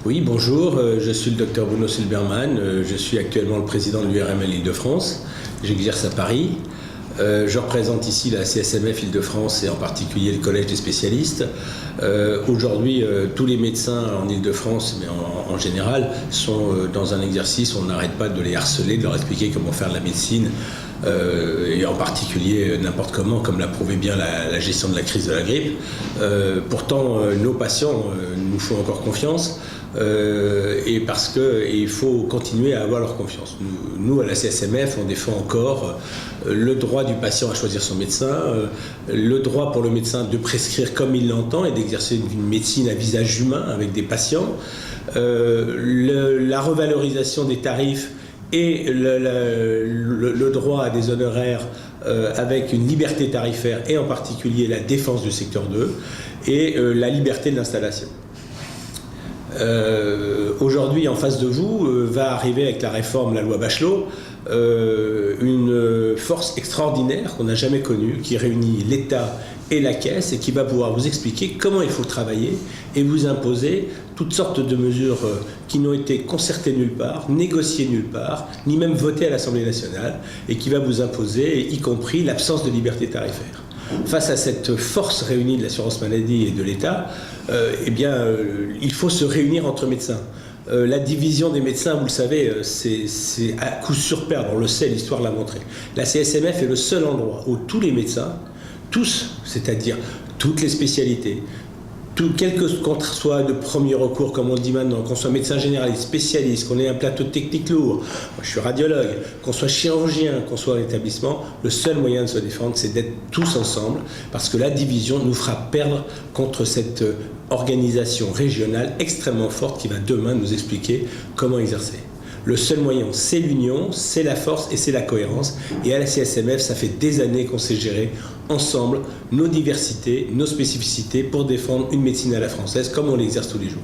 Oui, bonjour, je suis le docteur Bruno Silbermann, je suis actuellement le président de l'URML Île-de-France, j'exerce à Paris. Je représente ici la CSMF Île-de-France et en particulier le Collège des spécialistes. Aujourd'hui, tous les médecins en Île-de-France, mais en général, sont dans un exercice où on n'arrête pas de les harceler, de leur expliquer comment faire de la médecine, et en particulier n'importe comment, comme l'a prouvé bien la gestion de la crise de la grippe. Pourtant, nos patients nous font encore confiance. Et parce qu'il faut continuer à avoir leur confiance. Nous, à la CSMF, on défend encore le droit du patient à choisir son médecin, le droit pour le médecin de prescrire comme il l'entend et d'exercer une médecine à visage humain avec des patients, la revalorisation des tarifs et le droit à des honoraires avec une liberté tarifaire et en particulier la défense du secteur 2 et la liberté de l'installation. Aujourd'hui, en face de vous, va arriver avec la réforme, la loi Bachelot, une force extraordinaire qu'on n'a jamais connue, qui réunit l'État et la Caisse et qui va pouvoir vous expliquer comment il faut travailler et vous imposer toutes sortes de mesures qui n'ont été concertées nulle part, négociées nulle part, ni même votées à l'Assemblée nationale et qui va vous imposer, y compris l'absence de liberté tarifaire. Face à cette force réunie de l'assurance maladie et de l'État, il faut se réunir entre médecins. La division des médecins, vous le savez, c'est à coup sûr perdre, on le sait, l'histoire l'a montré. La CSMF est le seul endroit où tous les médecins, tous, c'est-à-dire toutes les spécialités, quel que soit de premier recours, comme on dit maintenant, qu'on soit médecin généraliste, spécialiste, qu'on ait un plateau technique lourd, moi je suis radiologue, qu'on soit chirurgien, qu'on soit en établissement, le seul moyen de se défendre, c'est d'être tous ensemble, parce que la division nous fera perdre contre cette organisation régionale extrêmement forte qui va demain nous expliquer comment exercer. Le seul moyen, c'est l'union, c'est la force et c'est la cohérence. Et à la CSMF, ça fait des années qu'on sait gérer ensemble nos diversités, nos spécificités pour défendre une médecine à la française comme on l'exerce tous les jours.